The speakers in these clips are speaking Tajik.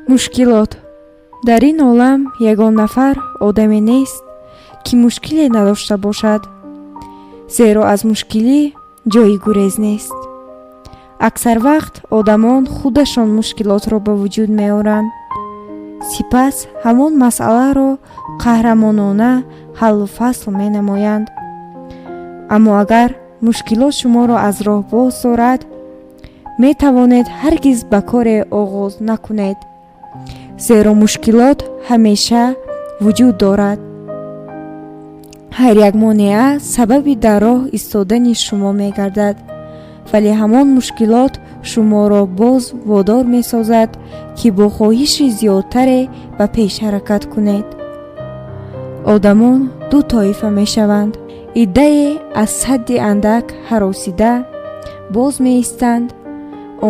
мушкилот. дар ин олам ягон нафар одаме нест ки мушкиле надошта бошад, зеро аз мушкилӣ ҷои гурез нест. аксар вақт одамон худашон мушкилотро ба вуҷуд меоранд, сипас ҳамон масъаларо қаҳрамонона ҳаллу фасл менамоянд. аммо агар мушкилот шуморо аз роҳ боз дорад, метавонед ҳаргиз ба коре оғоз накунед, зеро мушкилот ҳамеша вуҷуд дорад. ҳар як монеа сабаби дар роҳ истодани шумо мегардад, вале ҳамон мушкилот шуморо боз водор месозад ки бо хоҳиши зиёдтаре ба пеш ҳаракат кунед. одамон ду тоифа мешаванд. иддае аз садди андак ҳаросида боз меистанд.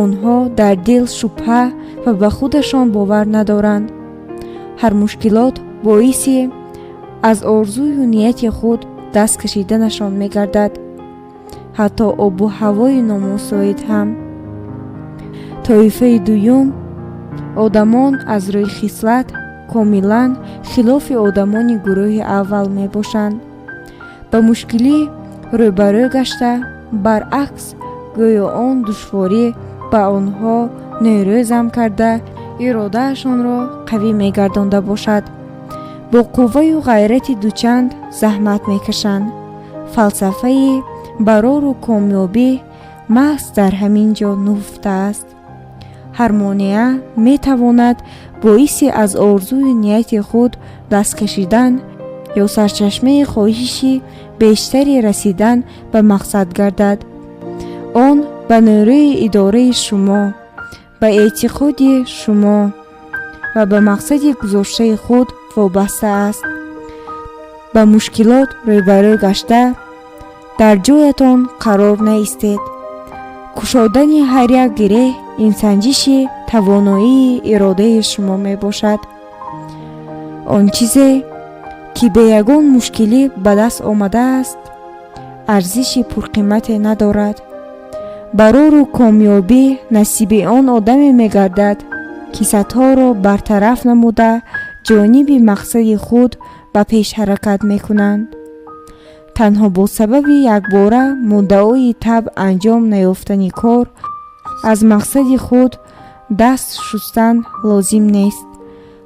онҳо дар дил шубҳа ва ба худашон бовар надоранд. ҳар мушкилот боиси аз орзую нияти худ даст кашиданашон мегардад, ҳатто обу ҳавои номусоид ҳам. тоифаи дуюм, одамон аз рӯи хислат комилан хилофи одамони гурӯҳи аввал мебошанд. ба мушкилӣ рӯбарӯ гашта, баръакс гӯё он душворӣ ба онҳо нӯрӯзам карда, иродаашонро қавӣ мегардонда бошад. бо қувваю ғайрати дучанд заҳмат мекашанд. фалсафаи барору комёбӣ маҳз дар ҳамин ҷо нуфтааст. ҳар монеа метавонад боиси аз орзуи нияти худ даст кашидан ё сарчашмаи хоҳиши бештари расидан ба мақсад гардад. он ба нӯрӯи идораи шумо, ба эътиқоди шумо ва ба мақсади гузоштаи худ вобаста аст. ба мушкилот рӯбарӯ гашта, дар ҷоятон қарор наистед. кушодани ҳар як гиреҳ ин санҷиши тавоноии иродаи шумо мебошад. он чизе ки бе ягон мушкилӣ ба даст омадааст, арзиши пурқимате надорад. барору комёбӣ насиби он одаме мегардад ки сатҳоро бартараф намуда ҷониби мақсади худ ба пеш ҳаракат мекунанд. танҳо бо сабаби якбора муддаои табъ анҷом наёфтани кор аз мақсади худ даст шустан лозим нест.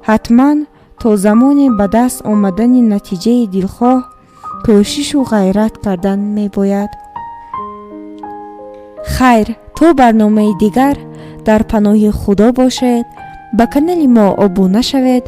ҳатман то замоне ба даст омадани натиҷаи дилхоҳ кӯшишу ғайрат кардан мебояд. хайр, то барномаи дигар дар паноҳи худо бошед. ба канали мо обуна шавед